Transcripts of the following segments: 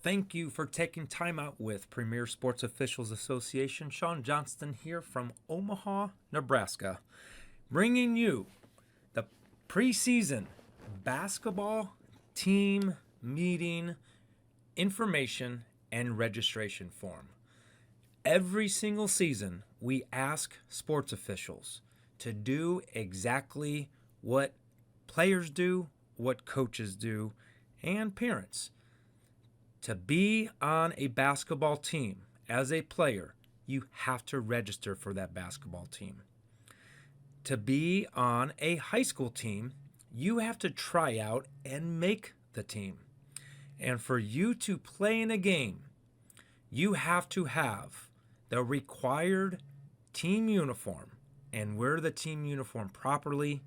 Thank you for taking time out with Premier Sports Officials Association. Sean Johnston here from Omaha, Nebraska, bringing you the preseason basketball team meeting information and registration form. Every single season, we ask sports officials to do exactly what players do, what coaches do, and parents. To be on a basketball team as a player, you have to register for that basketball team. To be on a high school team, you have to try out and make the team. And for you to play in a game, you have to have the required team uniform and wear the team uniform properly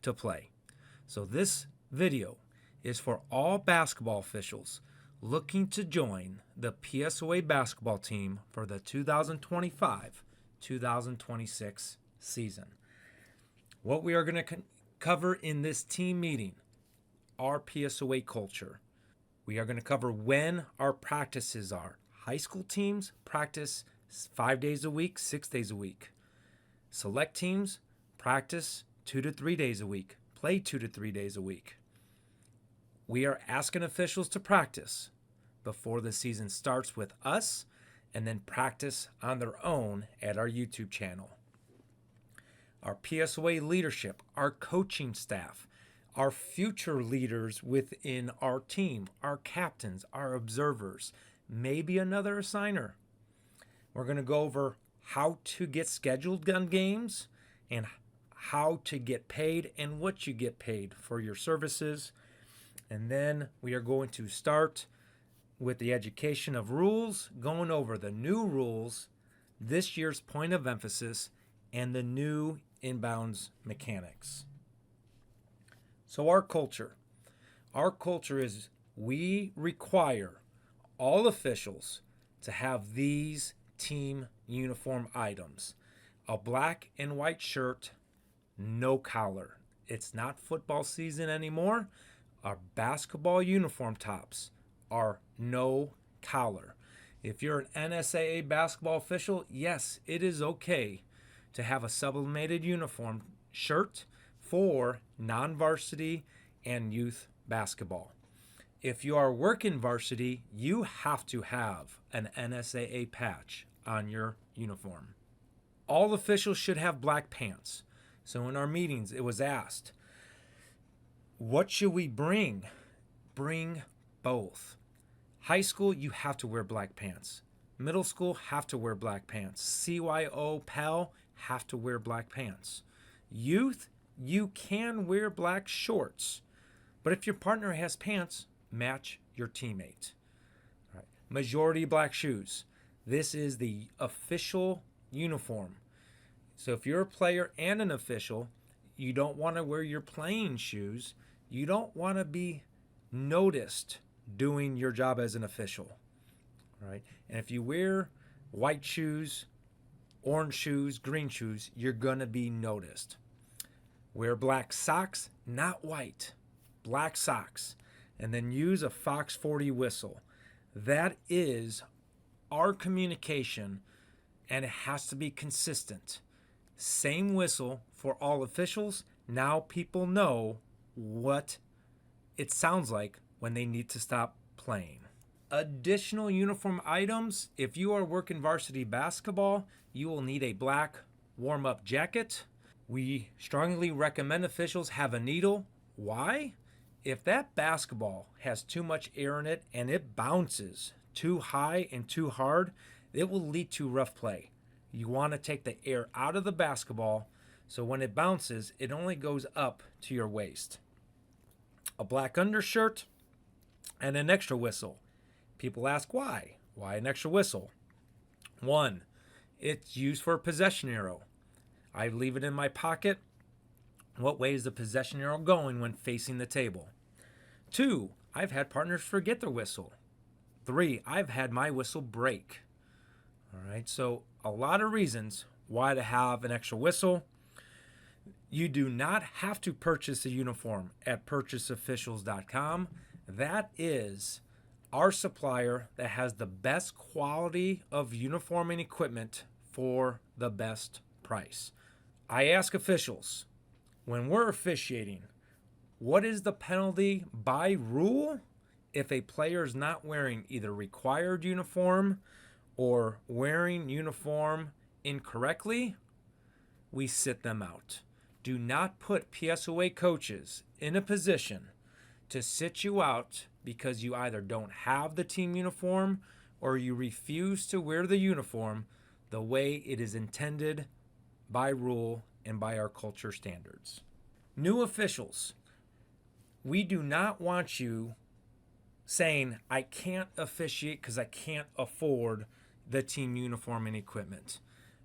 to play. So this video is for all basketball officials looking to join the PSOA basketball team for the 2025-2026 season. What we are going to cover in this team meeting, our PSOA culture. We are going to cover when our practices are. High school teams practice 5 days a week, 6 days a week. Select teams practice 2 to 3 days a week, play 2 to 3 days a week. We are asking officials to practice before the season starts with us and then practice on their own at our YouTube channel. Our PSOA leadership, our coaching staff, our future leaders within our team, our captains, our observers, maybe another assigner. We're going to go over how to get scheduled gun games and how to get paid and what you get paid for your services. And then we are going to start with the education of rules, going over the new rules, this year's point of emphasis, and the new inbounds mechanics. So our culture is we require all officials to have these team uniform items. A black and white shirt, no collar. It's not football season anymore. Our basketball uniform tops are no collar. If you're an NSAA basketball official, yes, it is okay to have a sublimated uniform shirt for non-varsity and youth basketball. If you are working varsity, you have to have an NSAA patch on your uniform. All officials should have black pants. So in our meetings, it was asked, what should we bring? Bring both. High school, you have to wear black pants. Middle school, have to wear black pants. CYO, PAL, have to wear black pants. Youth, you can wear black shorts. But if your partner has pants, match your teammate. All right. Majority black shoes. This is the official uniform. So if you're a player and an official, you don't want to wear your playing shoes. You don't want to be noticed doing your job as an official. All right. And if you wear white shoes, orange shoes, green shoes, you're going to be noticed. Wear black socks, not white, black socks. And then use a Fox 40 whistle. That is our communication, and it has to be consistent. Same whistle for all officials. Now people know what it sounds like when they need to stop playing. Additional uniform items, if you are working varsity basketball, you will need a black warm-up jacket. We strongly recommend officials have a needle. Why? If that basketball has too much air in it and it bounces too high and too hard, it will lead to rough play. You want to take the air out of the basketball so when it bounces, it only goes up to your waist. A black undershirt and an extra whistle. People ask why? Why an extra whistle? One, it's used for a possession arrow. I leave it in my pocket. What way is the possession arrow going when facing the table? 2, I've had partners forget their whistle. 3, I've had my whistle break. All right, so a lot of reasons why to have an extra whistle. You do not have to purchase a uniform at purchaseofficials.com. That is our supplier that has the best quality of uniform and equipment for the best price. I ask officials, when we're officiating, what is the penalty by rule if a player is not wearing either required uniform or wearing uniform incorrectly? We sit them out. Do not put PSOA coaches in a position to sit you out because you either don't have the team uniform or you refuse to wear the uniform the way it is intended by rule and by our culture standards. New officials, we do not want you saying, I can't officiate because I can't afford the team uniform and equipment.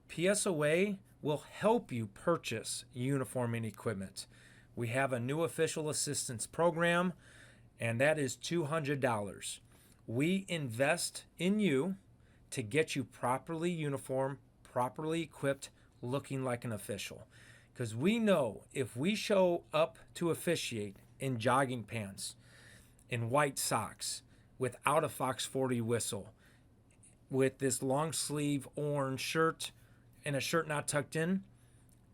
PSOA will help you purchase uniform and equipment. We have a new official assistance program, and that is $200. We invest in you to get you properly uniformed, properly equipped, looking like an official. Because we know if we show up to officiate in jogging pants, in white socks, without a Fox 40 whistle, with this long sleeve orange shirt and a shirt not tucked in,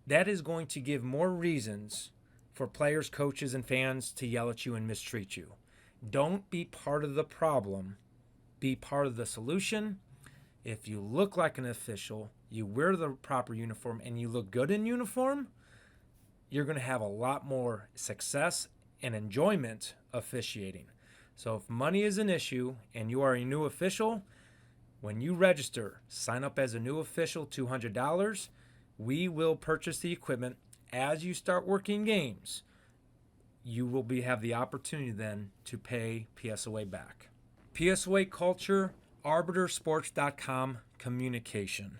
that is going to give more reasons for players, coaches, and fans to yell at you and mistreat you. Don't be part of the problem. Be part of the solution. If you look like an official, you wear the proper uniform, and you look good in uniform, you're going to have a lot more success and enjoyment officiating. So if money is an issue and you are a new official, when you register, sign up as a new official, $200. We will purchase the equipment. As you start working games, you will have the opportunity then to pay PSOA back. PSOA culture, arbitersports.com communication.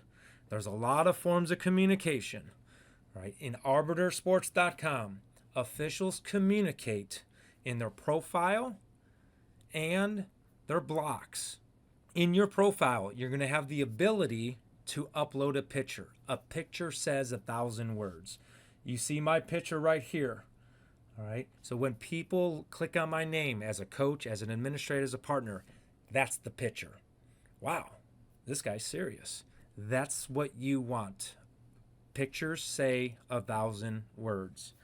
There's a lot of forms of communication, right? In arbitersports.com, officials communicate in their profile and their blocks. In your profile, you're going to have the ability to upload a picture. A picture says 1,000 words. You see my picture right here. All right. So when people click on my name as a coach, as an administrator, as a partner, that's the picture. Wow, this guy's serious. That's what you want. Pictures say 1,000 words.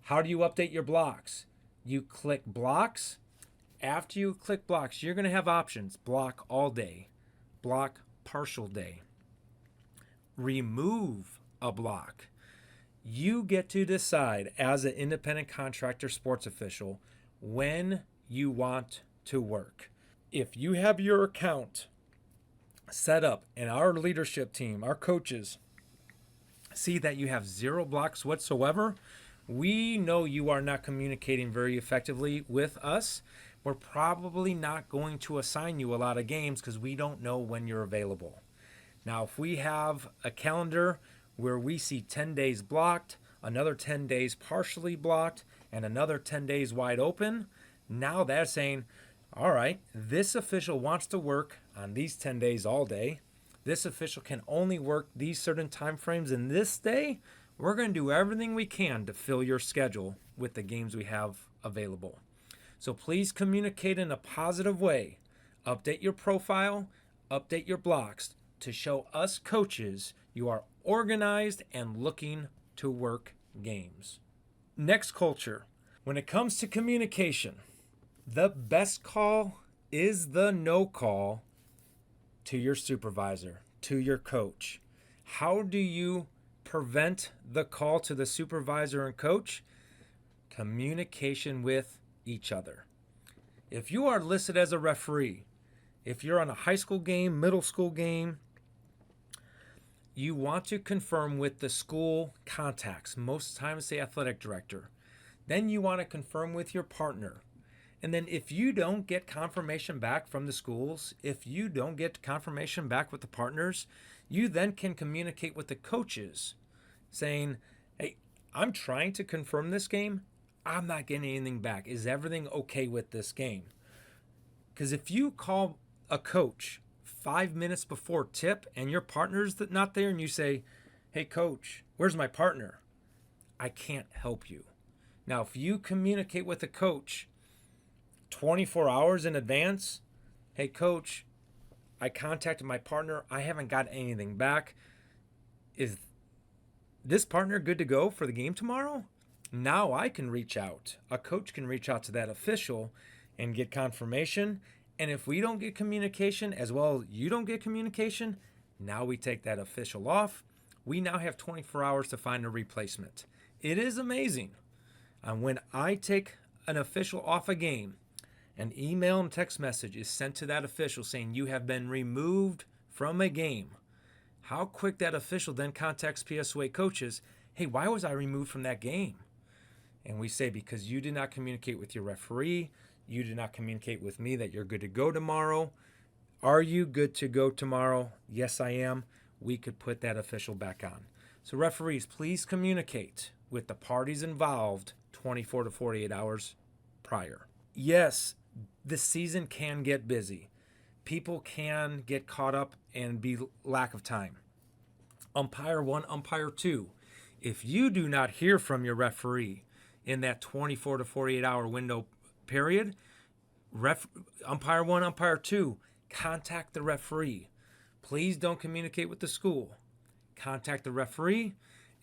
How do you update your blocks? You click blocks. After you click blocks, you're going to have options. Block all day, block partial day, remove a block. You get to decide as an independent contractor sports official when you want to work. If you have your account set up and our leadership team, our coaches, see that you have 0 blocks whatsoever, we know you are not communicating very effectively with us. We're probably not going to assign you a lot of games because we don't know when you're available. Now, if we have a calendar where we see 10 days blocked, another 10 days partially blocked, and another 10 days wide open, now that's saying, all right, this official wants to work on these 10 days all day. This official can only work these certain time frames in this day. We're going to do everything we can to fill your schedule with the games we have available. So please communicate in a positive way. Update your profile, update your blocks to show us coaches you are organized and looking to work games. Next culture. When it comes to communication, the best call is the no call to your supervisor, to your coach. How do you prevent the call to the supervisor and coach? Communication with each other. If you are listed as a referee, if you're on a high school game, middle school game, you want to confirm with the school contacts, most times the athletic director. Then you want to confirm with your partner. And then if you don't get confirmation back from the schools, if you don't get confirmation back with the partners, you then can communicate with the coaches saying, hey, I'm trying to confirm this game. I'm not getting anything back. Is everything okay with this game? Because if you call a coach 5 minutes before tip and your partner's not there and you say, hey, coach, where's my partner? I can't help you. Now, if you communicate with a coach 24 hours in advance. Hey, coach, I contacted my partner. I haven't got anything back. Is this partner good to go for the game tomorrow? Now I can reach out. A coach can reach out to that official and get confirmation. And if we don't get communication, as well as you don't get communication, now we take that official off. We now have 24 hours to find a replacement. It is amazing. And when I take an official off a game, an email and text message is sent to that official saying you have been removed from a game. How quick that official then contacts PSOA coaches, hey, why was I removed from that game? And we say, because you did not communicate with your referee, you did not communicate with me that you're good to go tomorrow. Are you good to go tomorrow? Yes, I am. We could put that official back on. So referees, please communicate with the parties involved 24 to 48 hours prior. Yes, the season can get busy. People can get caught up and be lack of time. Umpire 1, umpire 2. If you do not hear from your referee in that 24 to 48 hour window period, umpire 1, umpire 2, contact the referee. Please don't communicate with the school. Contact the referee.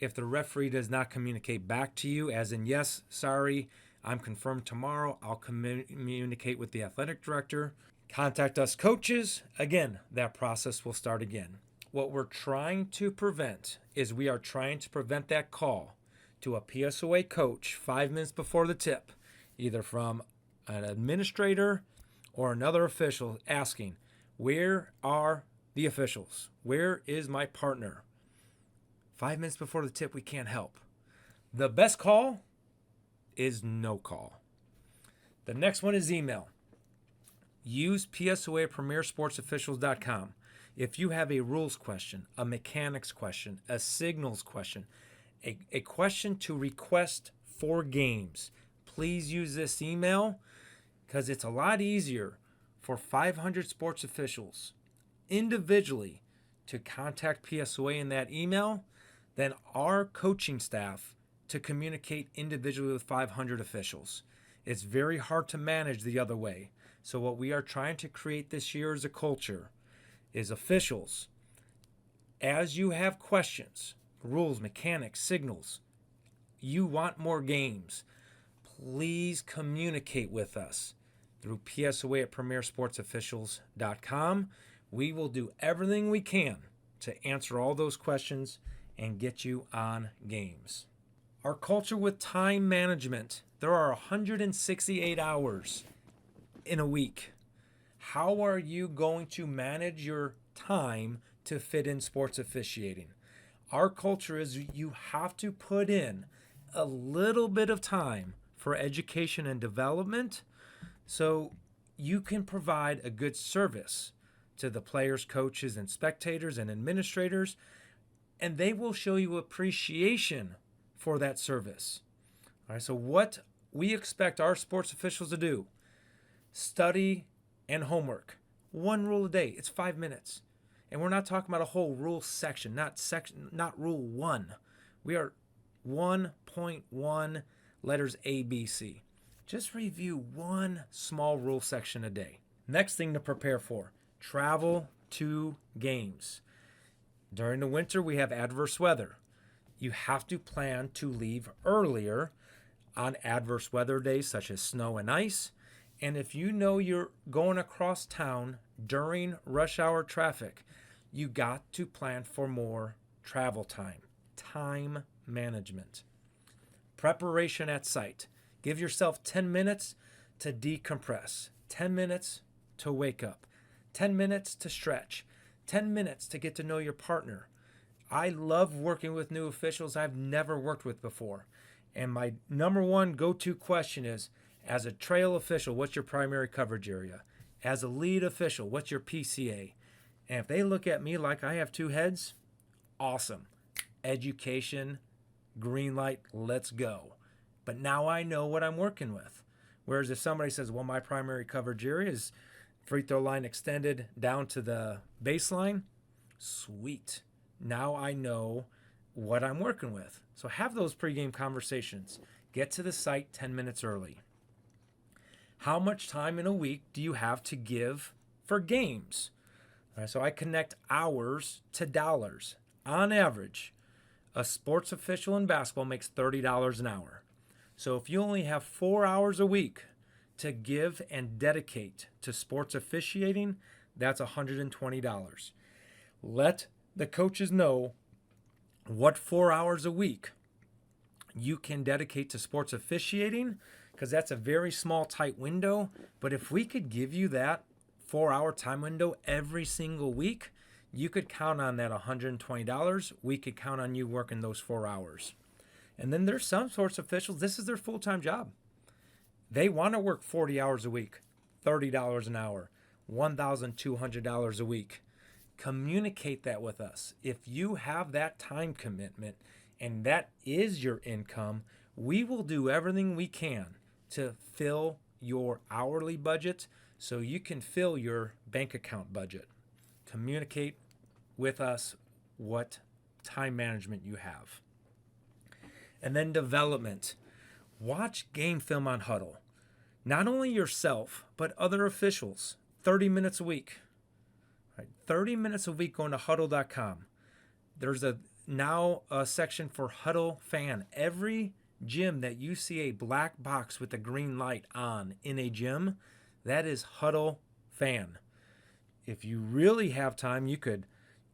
If the referee does not communicate back to you, as in, yes, sorry, I'm confirmed tomorrow, I'll communicate with the athletic director. Contact us coaches. Again, that process will start again. What we're trying to prevent is we are trying to prevent that call to a PSOA coach 5 minutes before the tip, either from an administrator or another official asking, where are the officials? Where is my partner? 5 minutes before the tip, we can't help. The best call is no call. The next one is email. Use PSOA at PremierSportsOfficials.com. If you have a rules question, a mechanics question, a signals question, a question to request for games, please use this email, because it's a lot easier for 500 sports officials individually to contact PSOA in that email than our coaching staff to communicate individually with 500 officials. It's very hard to manage the other way. So what we are trying to create this year as a culture is officials, as you have questions, rules, mechanics, signals, you want more games, please communicate with us through PSOA at PremierSportsOfficials.com. We will do everything we can to answer all those questions and get you on games. Our culture with time management. There are 168 hours in a week. How are you going to manage your time to fit in sports officiating? Our culture is you have to put in a little bit of time for education and development so you can provide a good service to the players, coaches, and spectators and administrators, and they will show you appreciation for that service. All right, so what we expect our sports officials to do: study and homework. One rule a day. It's 5 minutes. And we're not talking about a whole rule section, not rule 1. We are 1.1 letters A, B, C. Just review one small rule section a day. Next thing to prepare for: travel to games. During the winter, we have adverse weather. You have to plan to leave earlier on adverse weather days such as snow and ice. And if you know you're going across town during rush hour traffic, you got to plan for more travel time. Time management. Preparation at site. Give yourself 10 minutes to decompress, 10 minutes to wake up, 10 minutes to stretch, 10 minutes to get to know your partner. I love working with new officials I've never worked with before. And my number one go-to question is, as a trail official, what's your primary coverage area? As a lead official, what's your PCA? And if they look at me like I have two heads, awesome. Education, green light, let's go. But now I know what I'm working with. Whereas if somebody says, well, my primary coverage area is free throw line extended down to the baseline, sweet. Now I know what I'm working with. So have those pregame conversations. Get to the site 10 minutes early. How much time in a week do you have to give for games? All right, so I connect hours to dollars. On average, a sports official in basketball makes $30 an hour. So if you only have 4 hours a week to give and dedicate to sports officiating, that's $120. Let the coaches know what 4 hours a week you can dedicate to sports officiating, because that's a very small, tight window. But if we could give you that 4-hour time window every single week, you could count on that $120. We could count on you working those 4 hours. And then there's some sports officials, this is their full-time job. They want to work 40 hours a week, $30 an hour, $1,200 a week. Communicate that with us. If you have that time commitment and that is your income, we will do everything we can to fill your hourly budget so you can fill your bank account budget. Communicate with us what time management you have. And then development. Watch game film on Hudl. Not only yourself, but other officials. 30 minutes a week. Right, 30 minutes a week going to Hudl.com. There's now a section for Hudl fan. Every gym that you see a black box with a green light on in a gym, that is Hudl fan. If you really have time, you could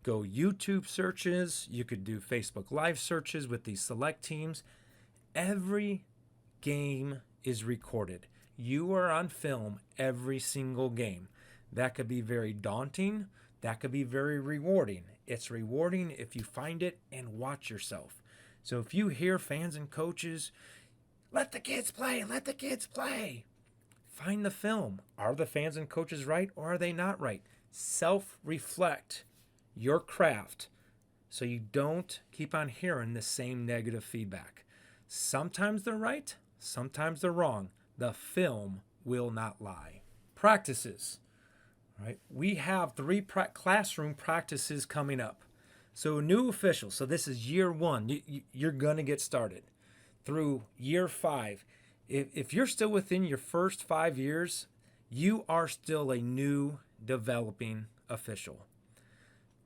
go YouTube searches. You could do Facebook Live searches with these select teams. Every game is recorded. You are on film every single game. That could be very daunting. That could be very rewarding. It's rewarding if you find it and watch yourself. So if you hear fans and coaches, let the kids play, let the kids play. Find the film. Are the fans and coaches right or are they not right? Self-reflect your craft so you don't keep on hearing the same negative feedback. Sometimes they're right, sometimes they're wrong. The film will not lie. Practices. Right? We have 3 classroom practices coming up. So new officials, so this is year 1. You're going to get started through year 5. If you're still within your first 5 years, you are still a new developing official.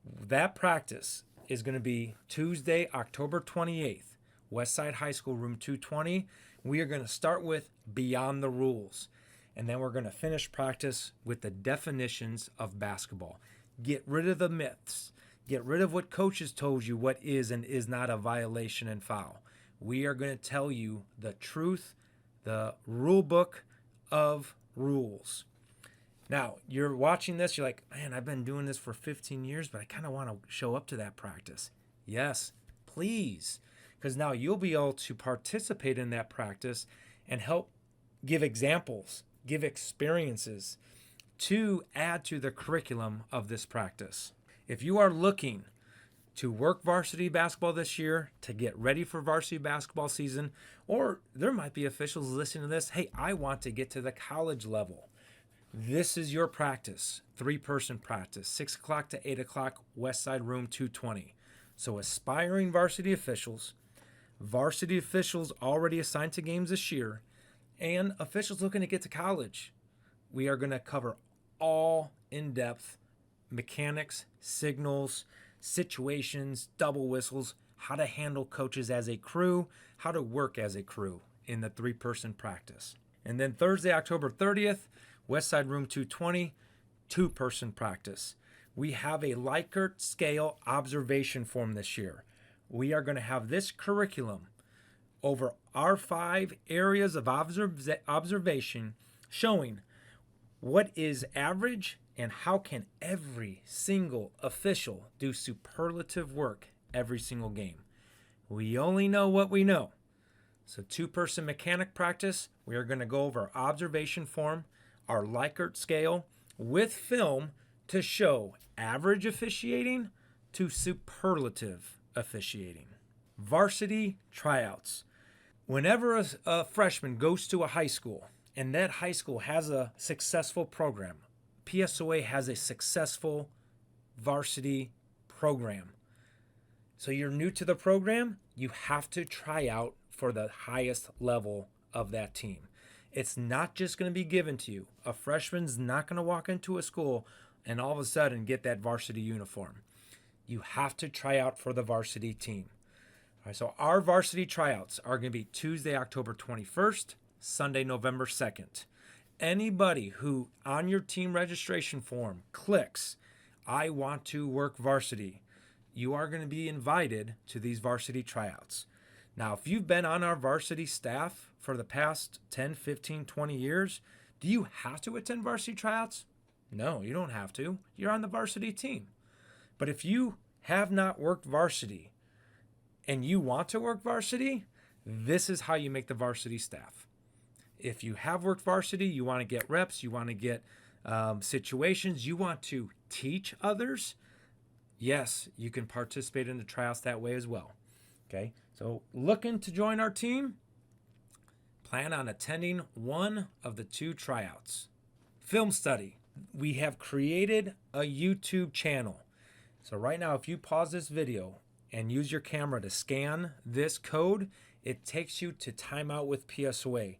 That practice is going to be Tuesday, October 28th, Westside High School, room 220. We are going to start with Beyond the Rules. And then we're going to finish practice with the definitions of basketball. Get rid of the myths. Get rid of what coaches told you what is and is not a violation and foul. We are going to tell you the truth, the rule book of rules. Now, you're watching this, you're like, man, I've been doing this for 15 years, but I kind of want to show up to that practice. Yes, please. Because now you'll be able to participate in that practice and help give examples, give experiences to add to the curriculum of this practice. If you are looking to work varsity basketball this year, to get ready for varsity basketball season, or there might be officials listening to this, hey, I want to get to the college level. This is your practice, 3-person practice, 6 o'clock to 8 o'clock, Westside room 220. So aspiring varsity officials already assigned to games this year, and officials looking to get to college. We are going to cover all in-depth mechanics, signals, situations, double whistles, how to handle coaches as a crew, how to work as a crew in the 3-person practice. And then Thursday, October 30th, Westside room 220, 2-person practice. We have a Likert scale observation form this year. We are going to have this curriculum over our 5 areas of observation showing what is average and how can every single official do superlative work every single game. We only know what we know. So 2-person mechanic practice, we are going to go over our observation form, our Likert scale with film to show average officiating to superlative officiating. Varsity tryouts. Whenever a freshman goes to a high school and that high school has a successful program, PSOA has a successful varsity program. So you're new to the program, you have to try out for the highest level of that team. It's not just going to be given to you. A freshman's not going to walk into a school and all of a sudden get that varsity uniform. You have to try out for the varsity team. All right, so our varsity tryouts are going to be Tuesday, October 21st, Sunday, November 2nd. Anybody who on your team registration form clicks, I want to work varsity, you are going to be invited to these varsity tryouts. Now, if you've been on our varsity staff for the past 10, 15, 20 years, do you have to attend varsity tryouts? No, you don't have to. You're on the varsity team. But if you have not worked varsity and you want to work varsity, this is how you make the varsity staff. If you have worked varsity, you want to get reps, you want to get situations, you want to teach others, yes, you can participate in the tryouts that way as well. Okay, so looking to join our team, plan on attending one of the 2 tryouts. Film study. We have created a YouTube channel. So right now, if you pause this video and use your camera to scan this code, it takes you to Timeout with PSOA.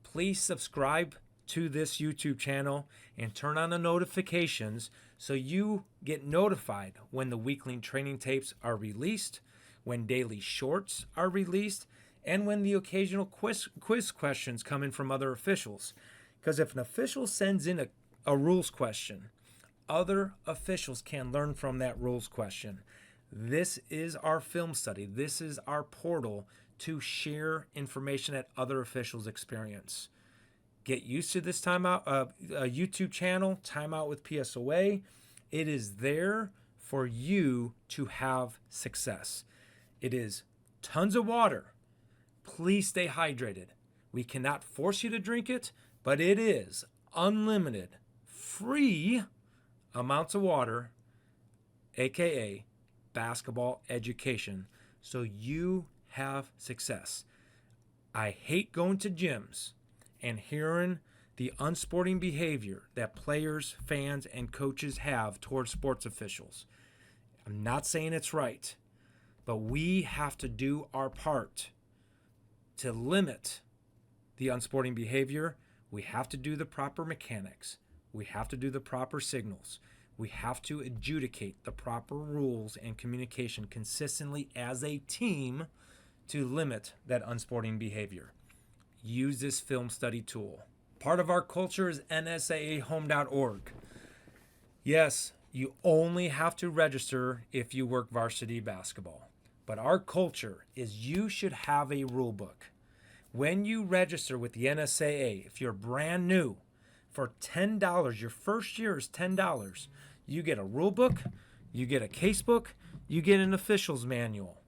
Please subscribe to this YouTube channel and turn on the notifications so you get notified when the weekly training tapes are released, when daily shorts are released, and when the occasional quiz questions come in from other officials. Because if an official sends in a rules question, other officials can learn from that rules question. This is our film study. This is our portal to share information that other officials experience. Get used to this YouTube channel, Timeout with PSOA. It is there for you to have success. It is tons of water. Please stay hydrated. We cannot force you to drink it, but it is unlimited, free amounts of water, aka basketball education, so you have success. I hate going to gyms and hearing the unsporting behavior that players, fans, and coaches have towards sports officials. I'm not saying it's right, but we have to do our part to limit the unsporting behavior. We have to do the proper mechanics. We have to do the proper signals. We have to adjudicate the proper rules and communication consistently as a team to limit that unsporting behavior. Use this film study tool. Part of our culture is NSAAhome.org. Yes, you only have to register if you work varsity basketball. But our culture is you should have a rule book. When you register with the NSAA, if you're brand new, for $10, your first year is $10. You get a rule book, you get a case book, you get an official's manual,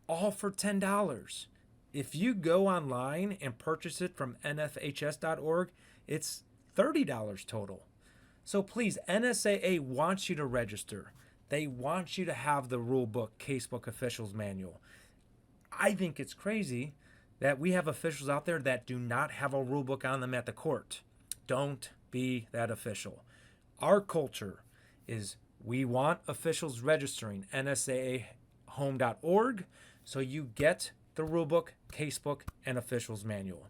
all for $10. If you go online and purchase it from nfhs.org, it's $30 total. So please, NSAA wants you to register. They want you to have the rule book, case book, official's manual. I think it's crazy that we have officials out there that do not have a rule book on them at the court. Don't be that official. Our culture is we want officials registering NSAAhome.org so you get the rulebook, casebook, and officials manual.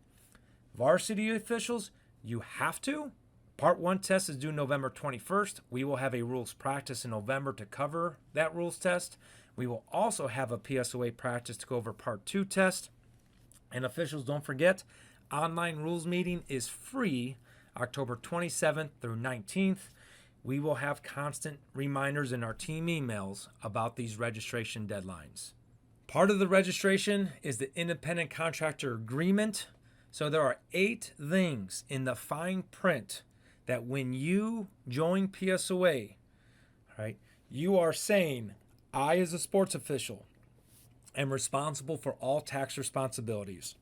Varsity officials, you have to. Part 1 test is due November 21st. We will have a rules practice in November to cover that rules test. We will also have a PSOA practice to go over Part 2 test. And officials, don't forget, online rules meeting is free October 27th through 19th. We will have constant reminders in our team emails about these registration deadlines. Part of the registration is the independent contractor agreement. So there are 8 things in the fine print that when you join PSOA, right, you are saying, I as a sports official am responsible for all tax responsibilities.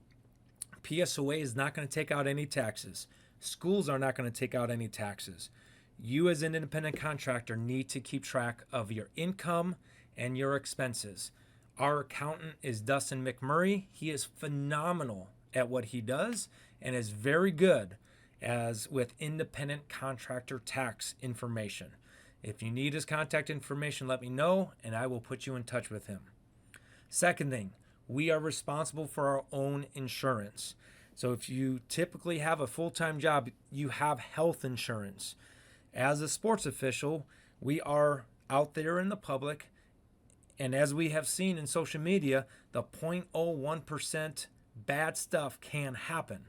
PSOA is not going to take out any taxes. Schools are not going to take out any taxes. You as an independent contractor need to keep track of your income and your expenses. Our accountant is Dustin McMurray. He is phenomenal at what he does and is very good as with independent contractor tax information. If you need his contact information, let me know and I will put you in touch with him. Second thing, we are responsible for our own insurance. So if you typically have a full-time job, you have health insurance. As a sports official, we are out there in the public, and as we have seen in social media, the 0.01% bad stuff can happen.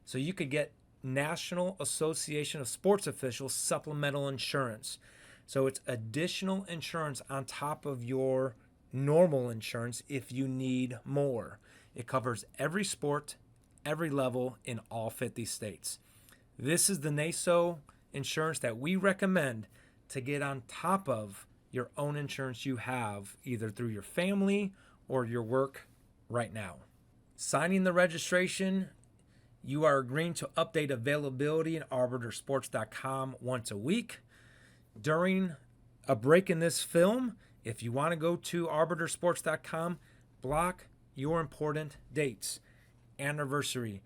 So you could get National Association of Sports Officials supplemental insurance. So it's additional insurance on top of your normal insurance if you need more. It covers every sport, every level in all 50 states. This is the NASO insurance that we recommend to get on top of your own insurance you have either through your family or your work right now. Signing the registration, you are agreeing to update availability in arbitersports.com once a week. During a break in this film, if you want to go to arbitersports.com, block your important dates: anniversary,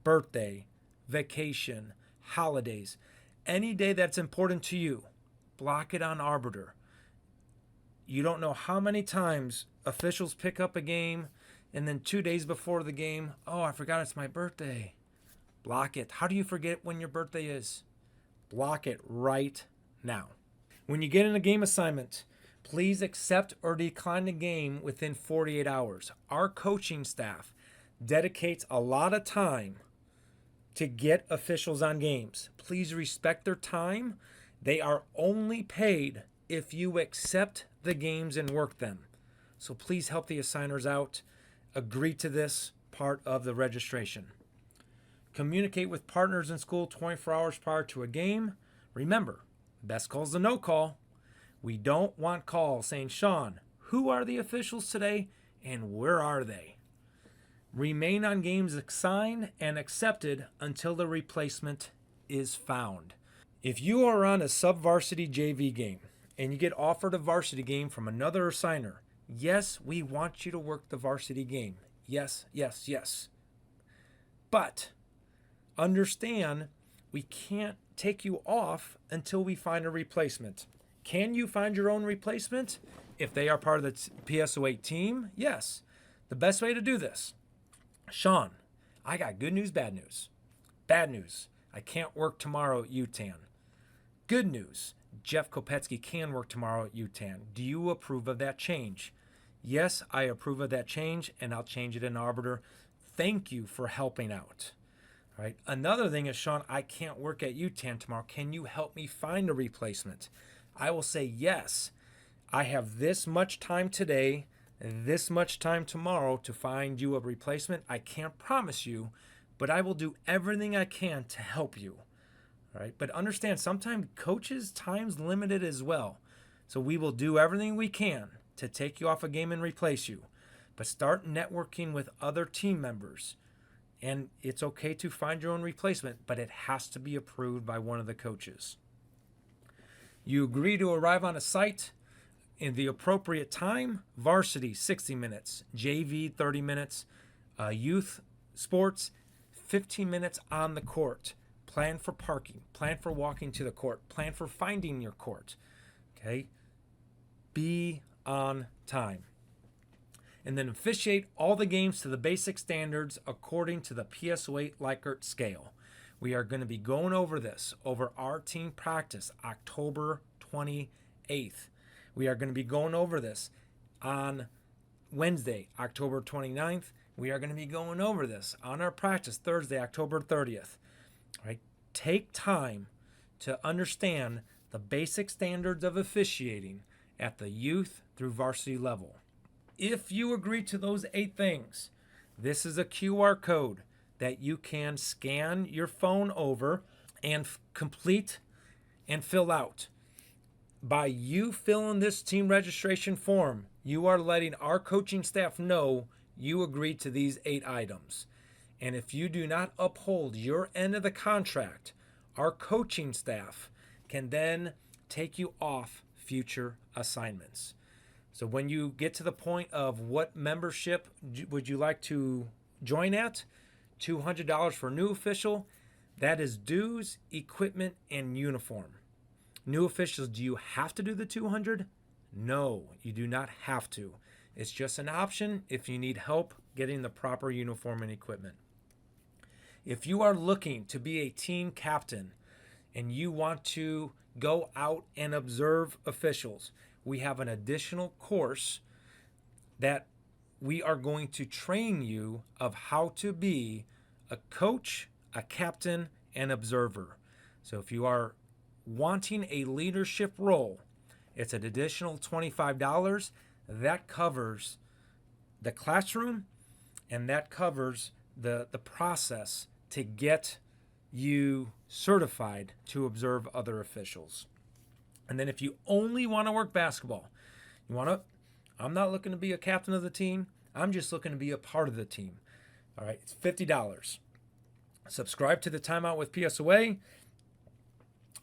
birthday, vacation, holidays. Any day that's important to you, block it on Arbiter. You don't know how many times officials pick up a game and then 2 days before the game, oh, I forgot it's my birthday. Block it. How do you forget when your birthday is? Block it right now. When you get in a game assignment, please accept or decline the game within 48 hours. Our coaching staff dedicates a lot of time to get officials on games. Please respect their time. They are only paid if you accept the games and work them. So please help the assigners out. Agree to this part of the registration. Communicate with partners in school 24 hours prior to a game. Remember, best call is the no call. We don't want calls saying, Sean, who are the officials today and where are they? Remain on games assigned and accepted until the replacement is found. If you are on a sub-varsity JV game and you get offered a varsity game from another assigner, yes, we want you to work the varsity game. Yes, yes, yes. But understand, we can't take you off until we find a replacement. Can you find your own replacement if they are part of the PSO8 team? Yes. The best way to do this: Sean, I got good news, bad news. Bad news, I can't work tomorrow at UTAN. Good news, Jeff Kopetsky can work tomorrow at UTAN. Do you approve of that change? Yes, I approve of that change, and I'll change it in Arbiter. Thank you for helping out. All right. Another thing is, Sean, I can't work at UTAN tomorrow. Can you help me find a replacement? I will say yes. I have this much time today and this much time tomorrow to find you a replacement. I can't promise you, but I will do everything I can to help you. All right. But understand, sometimes coaches' time's limited as well. So we will do everything we can to take you off a game and replace you. But start networking with other team members. And it's okay to find your own replacement, but it has to be approved by one of the coaches. You agree to arrive on a site in the appropriate time. Varsity, 60 minutes. JV, 30 minutes. Youth sports, 15 minutes on the court. Plan for parking. Plan for walking to the court. Plan for finding your court. Okay? Be on time. And then officiate all the games to the basic standards according to the PSO8 Likert scale. We are going to be going over this over our team practice October 28th. We are going to be going over this on Wednesday, October 29th. We are going to be going over this on our practice Thursday, October 30th. All right? Take time to understand the basic standards of officiating at the youth through varsity level. If you agree to those 8 things, this is a QR code that you can scan your phone over and complete and fill out. By you filling this team registration form, you are letting our coaching staff know you agreed to these 8 items. And if you do not uphold your end of the contract, our coaching staff can then take you off future assignments. So when you get to the point of what membership would you like to join at, $200 for a new official, that is dues, equipment, and uniform. New officials, do you have to do the $200? No, you do not have to. It's just an option if you need help getting the proper uniform and equipment. If you are looking to be a team captain and you want to go out and observe officials, we have an additional course that we are going to train you of how to be a coach, a captain, and observer. So if you are wanting a leadership role, it's an additional $25. That covers the classroom and that covers the process to get you certified to observe other officials. And then if you only want to work basketball, I'm not looking to be a captain of the team. I'm just looking to be a part of the team. All right, it's $50. Subscribe to the Timeout with PSOA.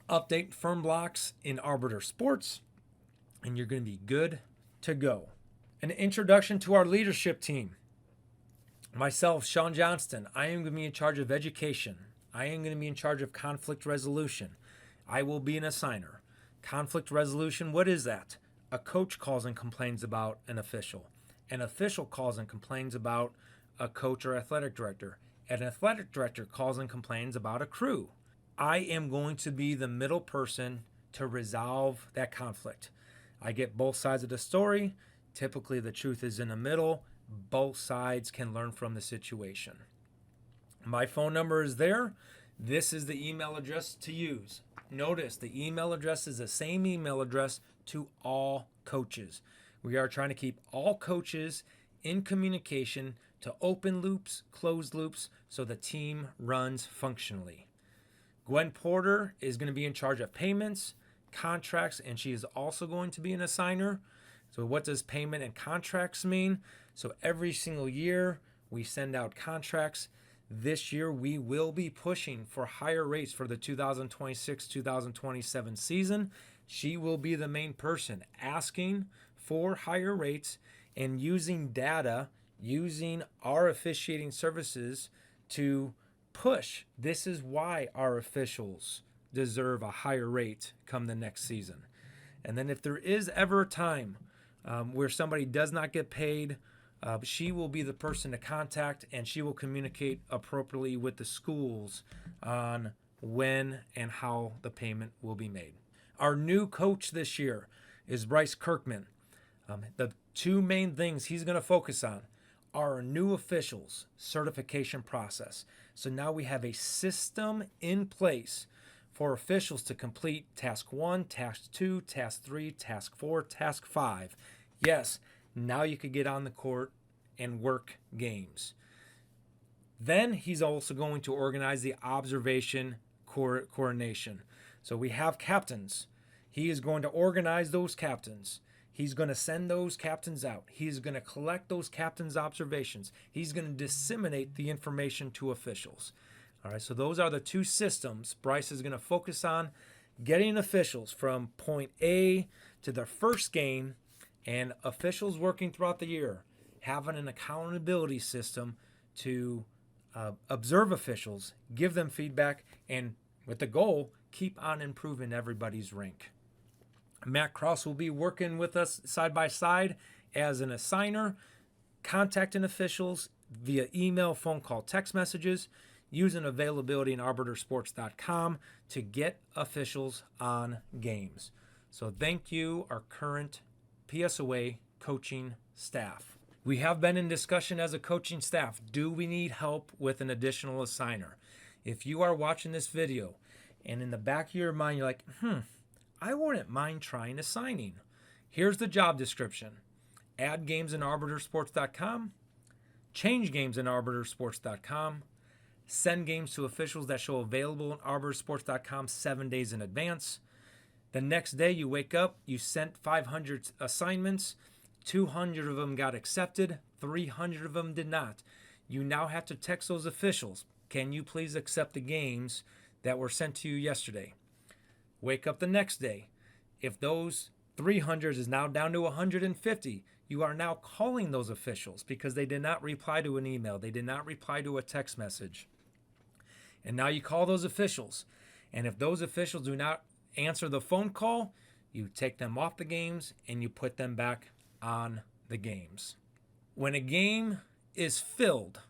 Update firm blocks in Arbiter Sports, and you're going to be good to go. An introduction to our leadership team. Myself, Sean Johnston, I am going to be in charge of education. I am going to be in charge of conflict resolution. I will be an assigner. Conflict resolution, what is that? A coach calls and complains about an official. An official calls and complains about a coach or athletic director. An athletic director calls and complains about a crew. I am going to be the middle person to resolve that conflict. I get both sides of the story. Typically, the truth is in the middle. Both sides can learn from the situation. My phone number is there. This is the email address to use. Notice the email address is the same email address to all coaches. We are trying to keep all coaches in communication to open loops, closed loops, so the team runs functionally. Gwen Porter is going to be in charge of payments, contracts, and she is also going to be an assigner. So what does payment and contracts mean? So every single year we send out contracts. This year we will be pushing for higher rates for the 2026-2027 season. She will be the main person asking for higher rates and using data, using our officiating services to push. This is why our officials deserve a higher rate come the next season. And then if there is ever a time where somebody does not get paid, she will be the person to contact, and she will communicate appropriately with the schools on when and how the payment will be made. Our new coach this year is Bryce Kirkman. The two main things he's going to focus on are our new officials certification process. So now we have a system in place for officials to complete task 1, task 2, task 3, task 4, task 5. Yes, now you could get on the court and work games. Then he's also going to organize the observation coordination. So we have captains. He is going to organize those captains. He's going to send those captains out. He's going to collect those captains' observations. He's going to disseminate the information to officials. All right, so those are the two systems Bryce is going to focus on, getting officials from point A to their first game, and officials working throughout the year, having an accountability system to observe officials, give them feedback, and with the goal, keep on improving everybody's rank. Matt Cross will be working with us side by side as an assigner, contacting officials via email, phone call, text messages, using availability in arbitersports.com to get officials on games. So thank you, our current PSOA coaching staff. We have been in discussion as a coaching staff. Do we need help with an additional assigner? If you are watching this video and in the back of your mind you're like, I wouldn't mind trying assigning. Here's the job description. Add games in arbitersports.com, change games in arbitersports.com, send games to officials that show available in arbitersports.com 7 days in advance. The next day you wake up, you sent 500 assignments, 200 of them got accepted, 300 of them did not. You now have to text those officials. Can you please accept the games that were sent to you yesterday? Wake up the next day. If those 300 is now down to 150, you are now calling those officials because they did not reply to an email. They did not reply to a text message. And now you call those officials. And if those officials do not answer the phone call, you take them off the games and you put them back on the games. When a game is filled,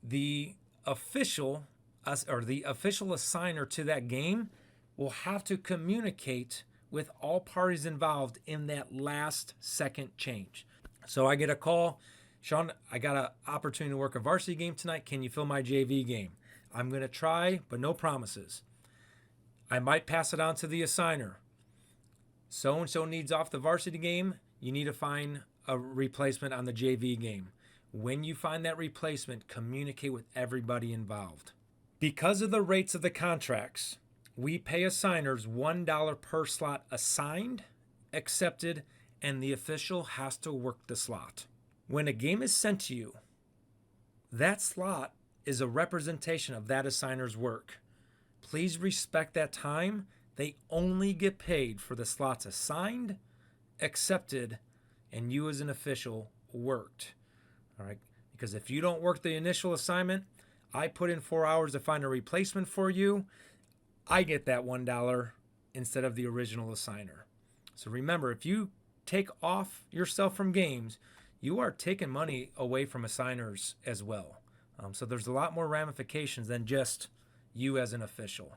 the official us or the official assigner to that game will have to communicate with all parties involved in that last second change. So I get a call, Sean, I got an opportunity to work a varsity game tonight. Can you fill my JV game? I'm going to try, but no promises. I might pass it on to the assigner. So-and-so needs off the varsity game. You need to find a replacement on the JV game. When you find that replacement, communicate with everybody involved. Because of the rates of the contracts, we pay assigners $1 per slot assigned, accepted, and the official has to work the slot. When a game is sent to you, that slot is a representation of that assigner's work. Please respect that time. They only get paid for the slots assigned, accepted, and you as an official worked. All right? Because if you don't work the initial assignment, I put in 4 hours to find a replacement for you, I get that $1 instead of the original assigner. So remember, if you take off yourself from games, you are taking money away from assigners as well. So there's a lot more ramifications than just you as an official.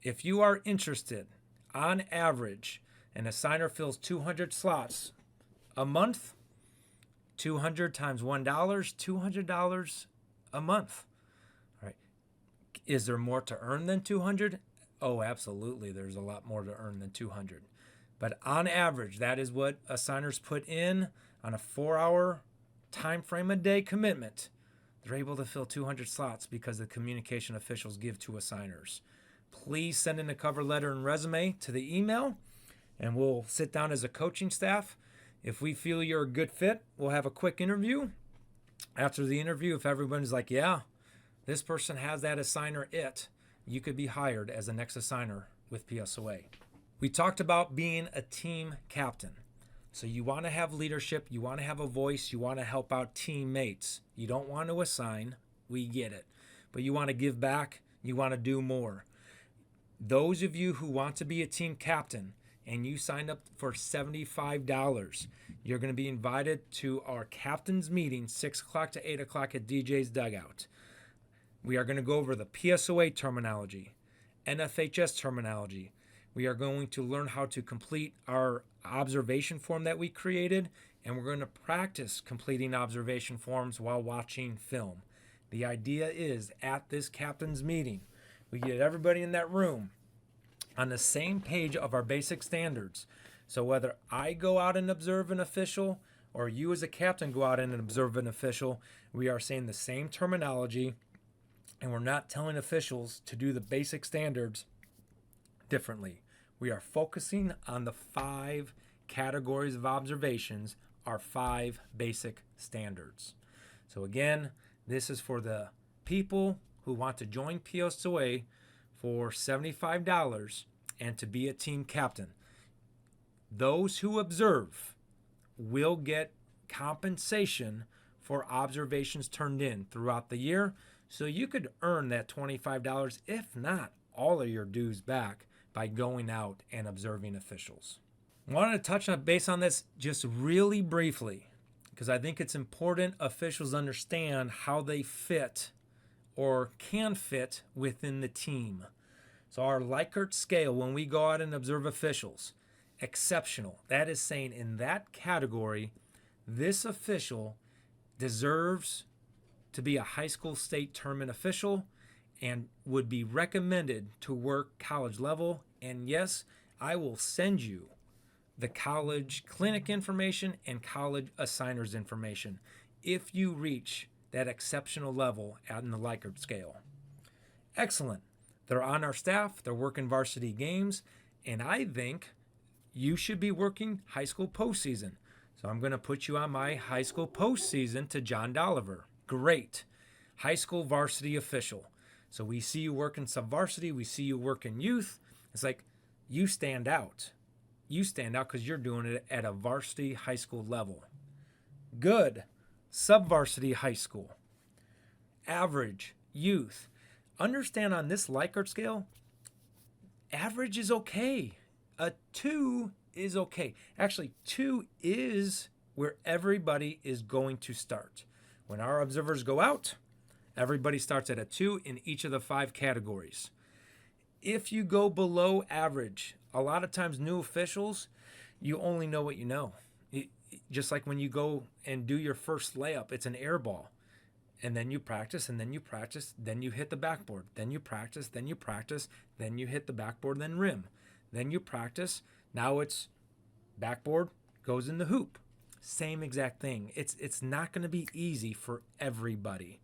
If you are interested, on average, an assigner fills 200 slots a month. 200 times $1, $200 a month. All right. Is there more to earn than 200? Oh, absolutely. There's a lot more to earn than 200. But on average, that is what assigners put in on a 4-hour time frame a day commitment. They're able to fill 200 slots because the communication officials give to assigners. Please send in a cover letter and resume to the email, and we'll sit down as a coaching staff. If we feel you're a good fit, we'll have a quick interview. After the interview, if everyone's like, yeah, this person has that assigner you could be hired as the next assigner with PSOA. We talked about being a team captain. So you want to have leadership, you want to have a voice, you want to help out teammates. You don't want to assign, we get it. But you want to give back, you want to do more. Those of you who want to be a team captain and you signed up for $75, you're going to be invited to our captain's meeting, 6 o'clock to 8 o'clock at DJ's Dugout. We are going to go over the PSOA terminology, NFHS terminology. We are going to learn how to complete our observation form that we created, and we're going to practice completing observation forms while watching film. The idea is, at this captain's meeting, we get everybody in that room on the same page of our basic standards. So whether I go out and observe an official or you as a captain go out and observe an official, we are saying the same terminology, and we're not telling officials to do the basic standards differently. We are focusing on the 5 categories of observations, our 5 basic standards. So again, this is for the people who want to join PSOA for $75 and to be a team captain. Those who observe will get compensation for observations turned in throughout the year. So you could earn that $25, if not all of your dues back, by going out and observing officials. I wanted to touch on base on this just really briefly because I think it's important officials understand how they fit or can fit within the team. So our Likert scale, when we go out and observe officials, exceptional. That is saying in that category, this official deserves to be a high school state tournament official and would be recommended to work college level. And yes, I will send you the college clinic information and college assigners information if you reach that exceptional level on the Likert scale. Excellent. They're on our staff, they're working varsity games, and I think you should be working high school postseason. So I'm going to put you on my high school postseason to John Dolliver. Great. High school varsity official. So we see you working sub-varsity, we see you working youth. It's like you stand out. You stand out because you're doing it at a varsity high school level. Good. Sub-varsity high school. Average. Youth. Understand on this Likert scale, average is okay. A 2 is okay. Actually, 2 is where everybody is going to start. When our observers go out Everybody starts at a 2 in each of the 5 categories. If you go below average, a lot of times new officials, you only know what you know. Just like when you go and do your first layup, it's an air ball. And then you practice, and then you practice, then you hit the backboard. Then you practice, then you practice, then you hit the backboard, then rim. Then you practice. Now it's backboard, goes in the hoop. Same exact thing. It's not going to be easy for everybody.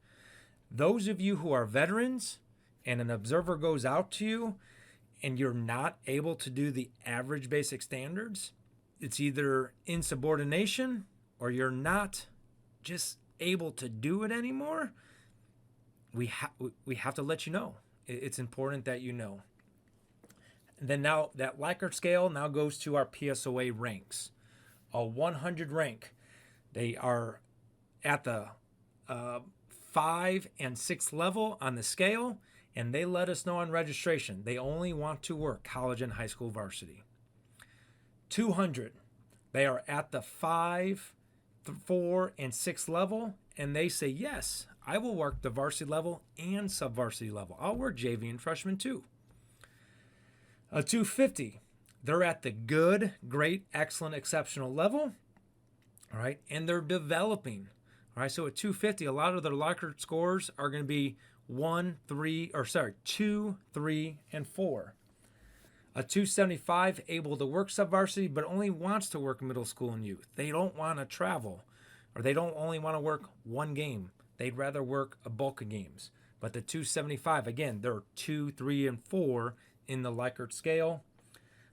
Those of you who are veterans and an observer goes out to you and you're not able to do the average basic standards, it's either insubordination or you're not just able to do it anymore. We have to let you know. It's important that you know. And then now that Likert scale now goes to our PSOA ranks. A 100 rank. They are at the 5 and 6 level on the scale, and they let us know on registration they only want to work college and high school varsity. 200, they are at the 5, 4, and 6 level, and they say, yes, I will work the varsity level and sub-varsity level. I'll work JV and freshman too. A 250, they're at the good, great, excellent, exceptional level, all right, and they're developing. All right, so at 250, a lot of their Likert scores are going to be 2, 3, and 4. A 275, able to work sub-varsity, but only wants to work middle school and youth. They don't want to travel, or they don't only want to work one game. They'd rather work a bulk of games. But the 275, again, they're 2, 3, and 4 in the Likert scale.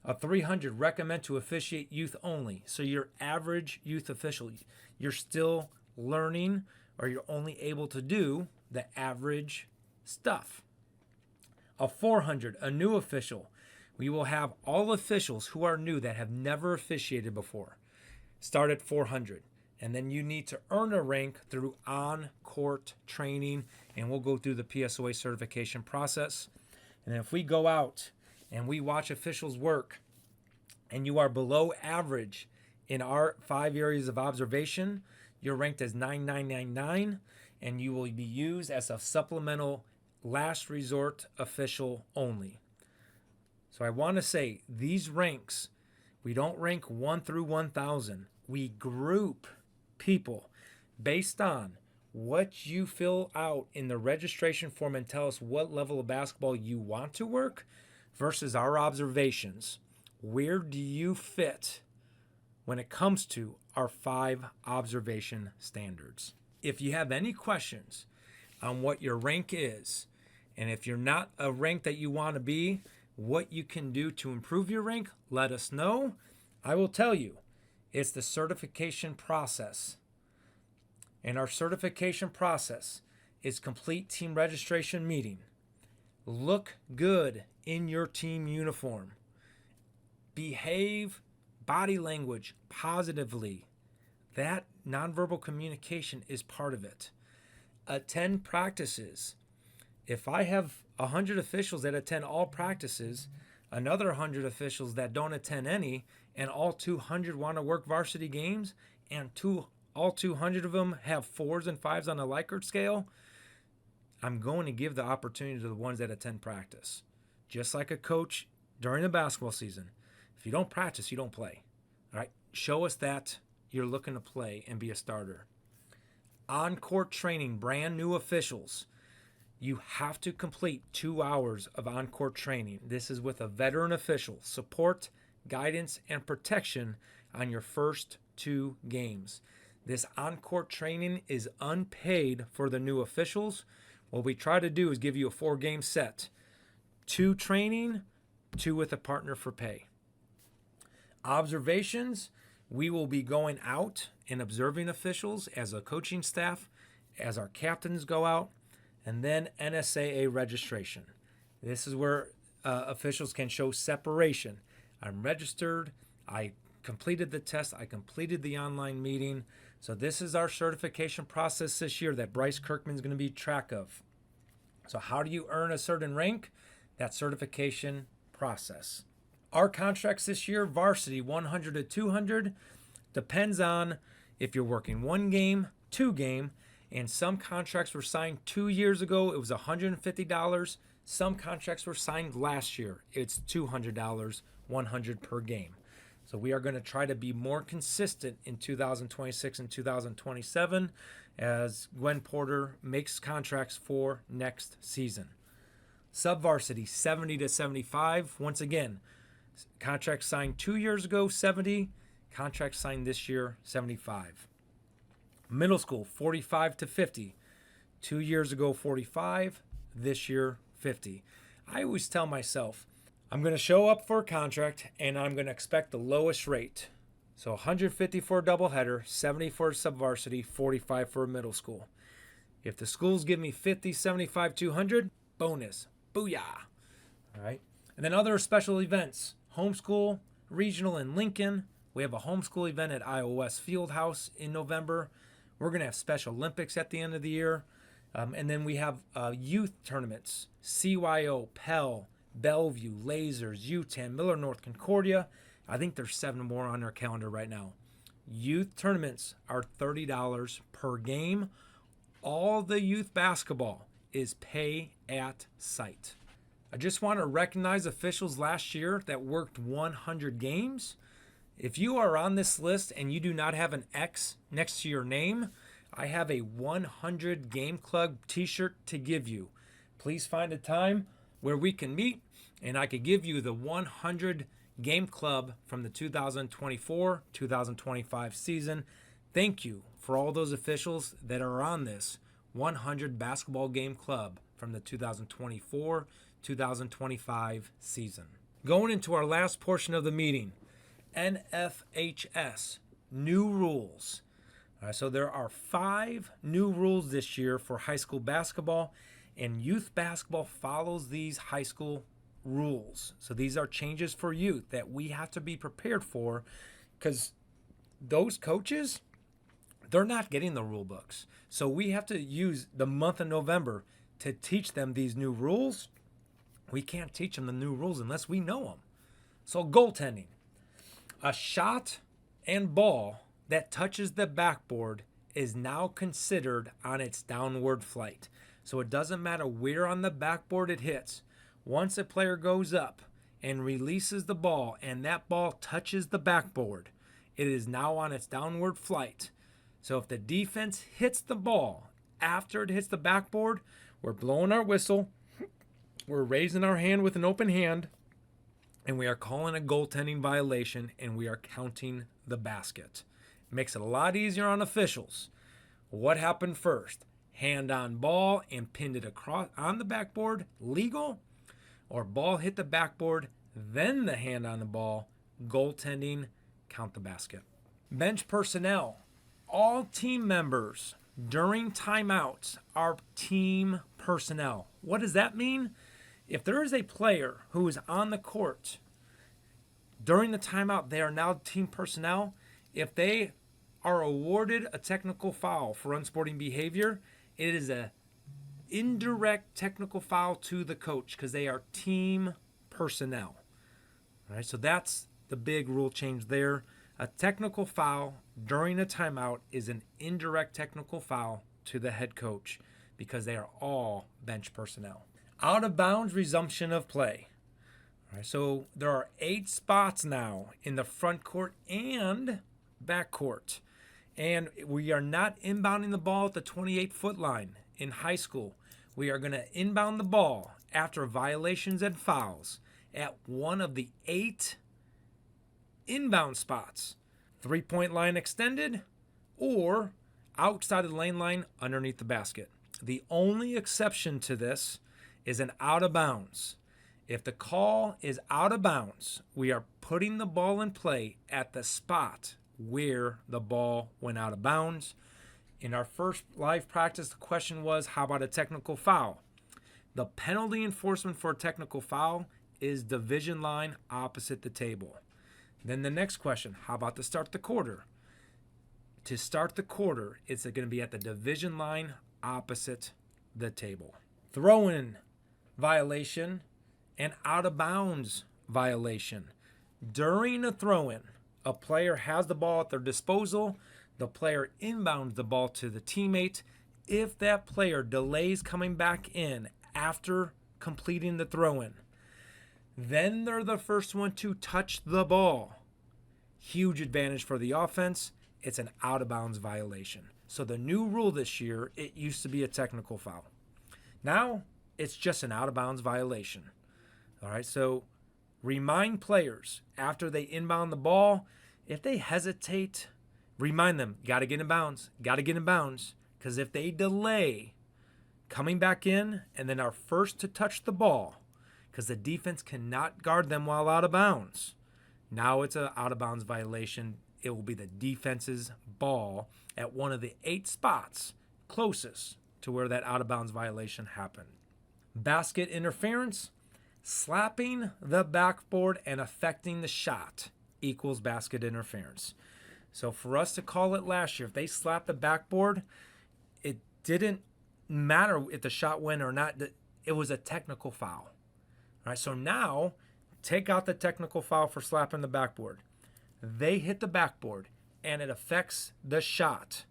A 300, recommend to officiate youth only. So your average youth official, you're still learning, or you're only able to do the average stuff. A 400, a new official. We will have all officials who are new that have never officiated before start at 400. And then you need to earn a rank through on-court training, and we'll go through the PSOA certification process. And if we go out and we watch officials work, and you are below average in our 5 areas of observation, you're ranked as 9999, and you will be used as a supplemental last resort official only. So I want to say these ranks, we don't rank 1 through 1,000. We group people based on what you fill out in the registration form and tell us what level of basketball you want to work versus our observations. Where do you fit when it comes to our 5 observation standards? If you have any questions on what your rank is, and if you're not a rank that you want to be, what you can do to improve your rank, let us know. I will tell you, it's the certification process. And our certification process is complete team registration meeting. Look good in your team uniform. Behave body language positively. That nonverbal communication is part of it. Attend practices. If I have 100 officials that attend all practices, another 100 officials that don't attend any, and all 200 want to work varsity games, and all 200 of them have 4s and 5s on the Likert scale, I'm going to give the opportunity to the ones that attend practice. Just like a coach during the basketball season. If you don't practice, you don't play. All right? Show us that you're looking to play and be a starter. On-court training, brand new officials. You have to complete 2 hours of on-court training. This is with a veteran official. Support, guidance, and protection on your first 2 games. This on-court training is unpaid for the new officials. What we try to do is give you a 4-game set. 2 training, 2 with a partner for pay. Observations, we will be going out and observing officials as a coaching staff, as our captains go out, and then NSAA registration. This is where officials can show separation. I'm registered, I completed the test, I completed the online meeting. So this is our certification process this year that Bryce Kirkman is going to be track of. So how do you earn a certain rank? That certification process. Our contracts this year, varsity 100 to 200, depends on if you're working 1 game, 2 game, And some contracts were signed 2 years ago. It was $150. Some contracts were signed last year. It's $200, $100 per game. So we are going to try to be more consistent in 2026 and 2027 as Gwen Porter makes contracts for next season. Subvarsity, 70 to 75. Once again, contract signed 2 years ago, 70. Contract signed this year, 75. Middle school, 45 to 50. 2 years ago, 45. This year, 50. I always tell myself, I'm going to show up for a contract and I'm going to expect the lowest rate. So 150 for a doubleheader, 70 for a subvarsity, 45 for a middle school. If the schools give me 50, 75, 200, bonus. Booyah. All right. And then other special events. Homeschool, regional in Lincoln. We have a homeschool event at Iowa West Fieldhouse in November. We're going to have Special Olympics at the end of the year. And then we have youth tournaments, CYO, Pell, Bellevue, Lasers, UTAN, Miller North, Concordia. I think there's 7 more on our calendar right now. Youth tournaments are $30 per game. All the youth basketball is pay at site. I just want to recognize officials last year that worked 100 games. If you are on this list and you do not have an X next to your name, I have a 100 Game Club t-shirt to give you. Please find a time where we can meet and I could give you the 100 Game Club from the 2024-2025 season. Thank you for all those officials that are on this 100 Basketball Game Club from the 2024-2025 season. Going into our last portion of the meeting, NFHS, new rules. All right, so there are 5 new rules this year for high school basketball, and youth basketball follows these high school rules. So these are changes for youth that we have to be prepared for, because those coaches, they're not getting the rule books. So we have to use the month of November to teach them these new rules. We can't teach them the new rules unless we know them. So goaltending. A shot and ball that touches the backboard is now considered on its downward flight. So it doesn't matter where on the backboard it hits. Once a player goes up and releases the ball and that ball touches the backboard, it is now on its downward flight. So if the defense hits the ball after it hits the backboard, we're blowing our whistle, we're raising our hand with an open hand, and we are calling a goaltending violation, and we are counting the basket. It makes it a lot easier on officials. What happened first? Hand on ball and pinned it across on the backboard, legal? Or ball hit the backboard, then the hand on the ball, goaltending, count the basket. Bench personnel. All team members during timeouts are team personnel. What does that mean? If there is a player who is on the court during the timeout, they are now team personnel. If they are awarded a technical foul for unsporting behavior, it is an indirect technical foul to the coach because they are team personnel. All right, so that's the big rule change there. A technical foul during a timeout is an indirect technical foul to the head coach because they are all bench personnel. Out of bounds resumption of play. All right, so there are 8 spots now in the front court and back court. And we are not inbounding the ball at the 28-foot line in high school. We are going to inbound the ball after violations and fouls at one of the 8 inbound spots. 3-point line extended or outside of the lane line underneath the basket. The only exception to this is an out of bounds. If the call is out of bounds, we are putting the ball in play at the spot where the ball went out of bounds. In our first live practice, the question was, how about a technical foul? The penalty enforcement for a technical foul is division line opposite the table. Then the next question, how about to start the quarter? To start the quarter, it's going to be at the division line opposite the table. Throw-in violation and out of bounds violation. During a throw-in, a player has the ball at their disposal. The player inbounds the ball to the teammate. if that player delays coming back in after completing the throw-in, then they're the first one to touch the ball. Huge advantage for the offense. It's an out-of-bounds violation. So the new rule this year, it used to be a technical foul. Now, it's just an out-of-bounds violation. All right, so remind players after they inbound the ball, if they hesitate, remind them, got to get in bounds, because if they delay coming back in and then are first to touch the ball, because the defense cannot guard them while out of bounds, now it's an out-of-bounds violation. It will be the defense's ball at one of the 8 spots closest to where that out-of-bounds violation happened. Basket interference, slapping the backboard and affecting the shot equals basket interference. So for us to call it last year, if they slapped the backboard, it didn't matter if the shot went or not. It was a technical foul. All right, so now take out the technical foul for slapping the backboard. They hit the backboard and it affects the shot.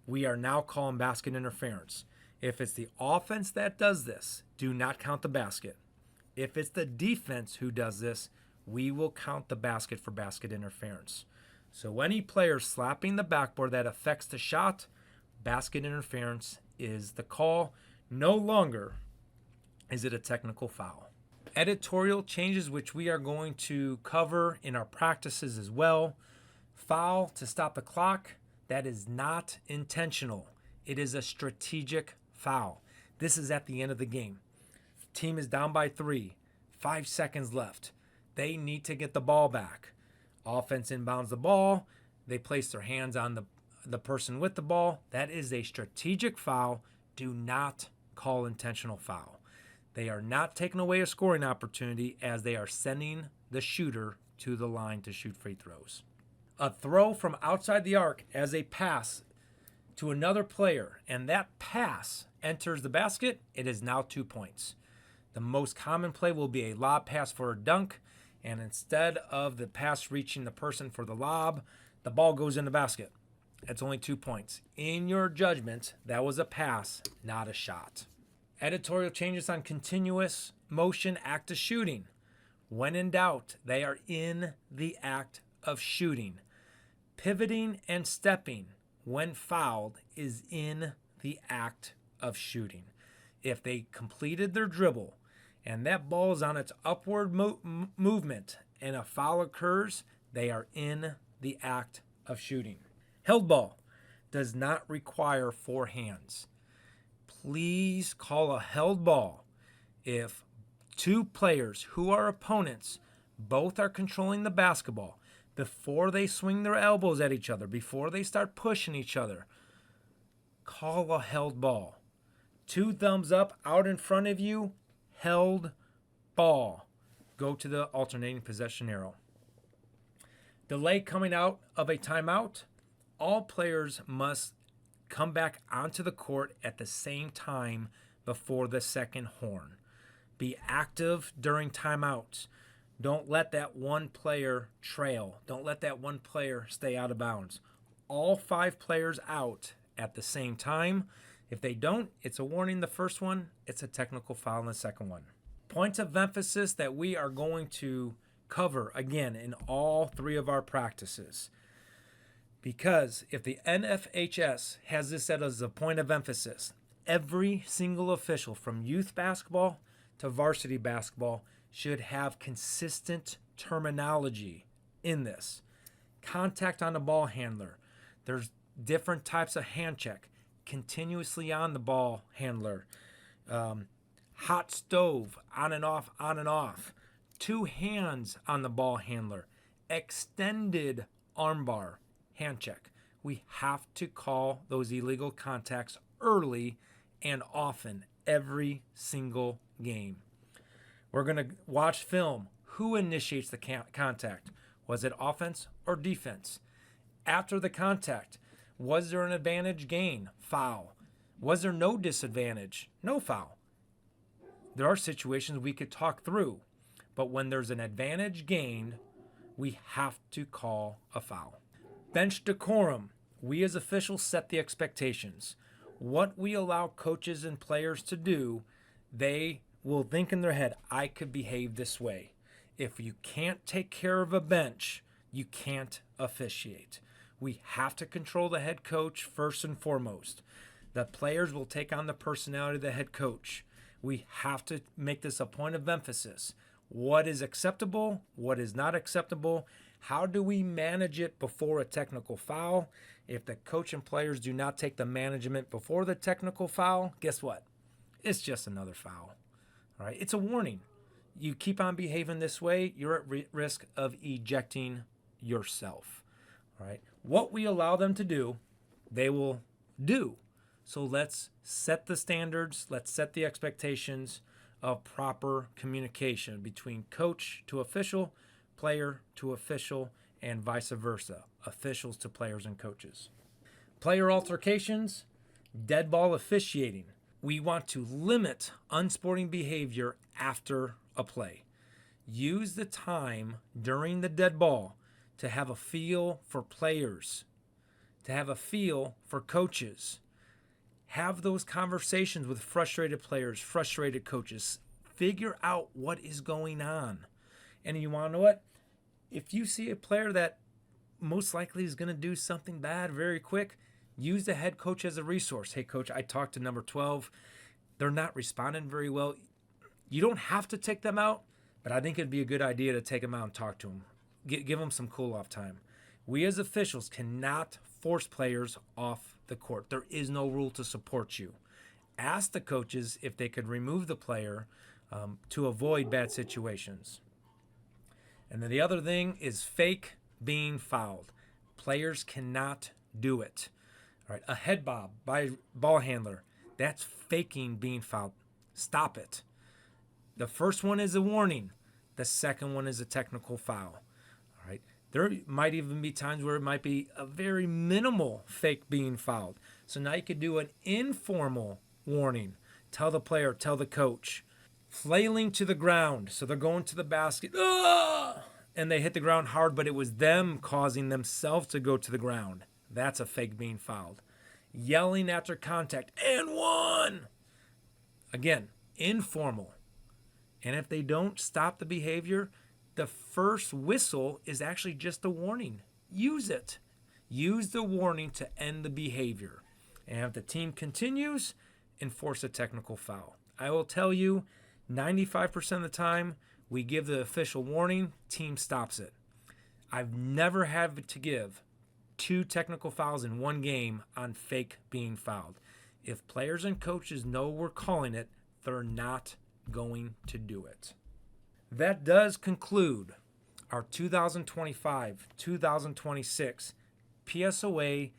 We are now calling basket interference. If it's the offense that does this, do not count the basket. If it's the defense who does this, we will count the basket for basket interference. So any player slapping the backboard that affects the shot, basket interference is the call. No longer is it a technical foul. Editorial changes, which we are going to cover in our practices as well. Foul to stop the clock, that is not intentional. It is a strategic foul. This is at the end of the game. Team is down by 3, 5 seconds left. They need to get the ball back. Offense inbounds the ball. They place their hands on the person with the ball. That is a strategic foul. Do not call intentional foul. They are not taking away a scoring opportunity as they are sending the shooter to the line to shoot free throws. A throw from outside the arc as a pass to another player, and that pass enters the basket, it is now 2 points. The most common play will be a lob pass for a dunk, and instead of the pass reaching the person for the lob, the ball goes in the basket. It's only 2 points. In your judgment, that was a pass, not a shot. Editorial changes on continuous motion act of shooting. When in doubt, they are in the act of shooting. Pivoting and stepping when fouled is in the act of shooting. If they completed their dribble and that ball is on its upward movement and a foul occurs, they are in the act of shooting. Held ball does not require 4 hands. Please call a held ball if 2 players who are opponents both are controlling the basketball before they swing their elbows at each other, before they start pushing each other. Call a held ball. 2 thumbs up out in front of you, held ball. Go to the alternating possession arrow. Delay coming out of a timeout. All players must come back onto the court at the same time before the second horn. Be active during timeouts. Don't let that one player trail. Don't let that one player stay out of bounds. All 5 players out at the same time. If they don't, it's a warning the first one. It's a technical foul in the second one. Points of emphasis that we are going to cover again in all 3 of our practices. Because if the NFHS has this set as a point of emphasis, every single official from youth basketball to varsity basketball should have consistent terminology in this. Contact on the ball handler. There's different types of hand check. Continuously on the ball handler. Hot stove, on and off, on and off. 2 hands on the ball handler. Extended armbar. Hand check. We have to call those illegal contacts early and often every single game. We're going to watch film. Who initiates the contact? Was it offense or defense? After the contact, was there an advantage gain? Foul. Was there no disadvantage? No foul. There are situations we could talk through, but when there's an advantage gained, we have to call a foul. Bench decorum. We as officials set the expectations. What we allow coaches and players to do, they will think in their head, I could behave this way. If you can't take care of a bench, you can't officiate. We have to control the head coach first and foremost. The players will take on the personality of the head coach. We have to make this a point of emphasis. What is acceptable? What is not acceptable? How do we manage it before a technical foul? If the coach and players do not take the management before the technical foul, guess what? It's just another foul. All right? It's a warning. You keep on behaving this way, you're at risk of ejecting yourself. All right? What we allow them to do, they will do. So let's set the standards, let's set the expectations of proper communication between coach to official, player to official, and vice versa, officials to players and coaches. Player altercations, dead ball officiating. We want to limit unsporting behavior after a play. Use the time during the dead ball to have a feel for players, to have a feel for coaches. Have those conversations with frustrated players, frustrated coaches. Figure out what is going on. And you want to know what? If you see a player that most likely is going to do something bad very quick, use the head coach as a resource. Hey, coach, I talked to number 12. They're not responding very well. You don't have to take them out, but I think it'd be a good idea to take them out and talk to them. Give them some cool-off time. We as officials cannot force players off the court. There is no rule to support you. Ask the coaches if they could remove the player to avoid bad situations. And then the other thing is fake being fouled. Players cannot do it. All right, a head bob by ball handler, that's faking being fouled. Stop it. The first one is a warning. The second one is a technical foul. All right. There might even be times where it might be a very minimal fake being fouled. So now you could do an informal warning. Tell the player, tell the coach. Flailing to the ground. So they're going to the basket. And they hit the ground hard, but it was them causing themselves to go to the ground. That's a fake being fouled. Yelling after contact. And one. Again, informal. And if they don't stop the behavior, the first whistle is actually just a warning. Use it. Use the warning to end the behavior. And if the team continues, enforce a technical foul. I will tell you, 95% of the time, we give the official warning, team stops it. I've never had to give 2 technical fouls in one game on fake being fouled. If players and coaches know we're calling it, they're not going to do it. That does conclude our 2025-2026 PSOA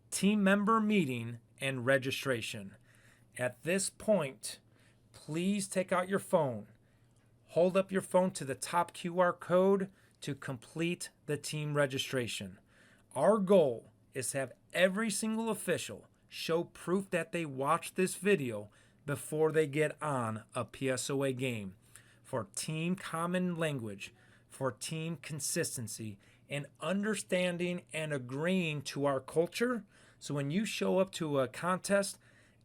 team member meeting and registration. At this point, please take out your phone. Hold up your phone to the top QR code to complete the team registration. Our goal is to have every single official show proof that they watched this video before they get on a PSOA game for team common language, for team consistency, and understanding and agreeing to our culture. So when you show up to a contest,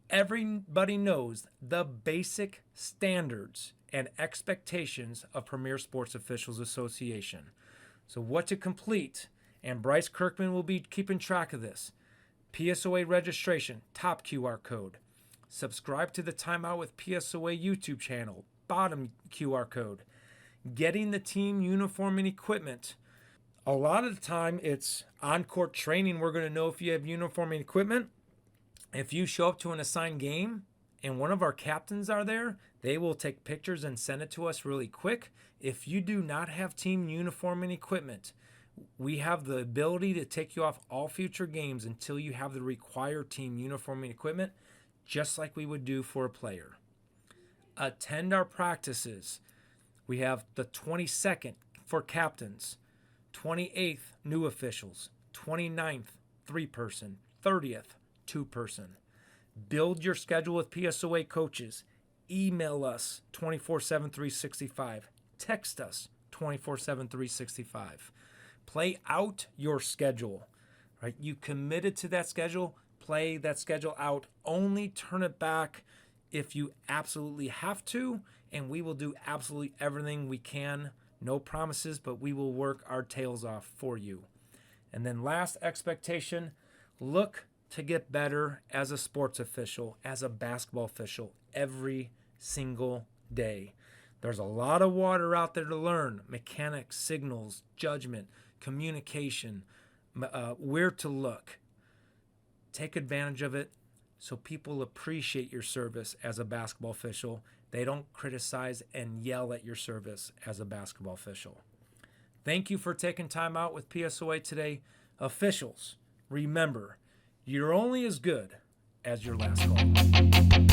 everybody knows the basic standards and expectations of Premier Sports Officials Association. So what to complete, and Bryce Kirkman will be keeping track of this. PSOA registration, top QR code. Subscribe to the Timeout with PSOA YouTube channel, bottom QR code. Getting the team uniform and equipment. A lot of the time it's on-court training. We're going to know if you have uniform and equipment. If you show up to an assigned game and one of our captains are there, they will take pictures and send it to us really quick. If you do not have team uniform and equipment, we have the ability to take you off all future games until you have the required team uniform and equipment, just like we would do for a player. Attend our practices. We have the 22nd for captains, 28th new officials, 29th 3-person, 30th 2-person. Build your schedule with PSOA coaches. Email us 24/7 365. Text us 24/7 365. Play out your schedule. Right? You committed to that schedule. play that schedule out. Only turn it back if you absolutely have to, and we will do absolutely everything we can. No promises, but we will work our tails off for you. And then last expectation, look to get better as a sports official, as a basketball official, every single day. There's a lot of water out there to learn: mechanics, signals, judgment, communication, where to look. Take advantage of it so people appreciate your service as a basketball official. They don't criticize and yell at your service as a basketball official. Thank you for taking time out with PSOA today. Officials, remember, you're only as good as your last call.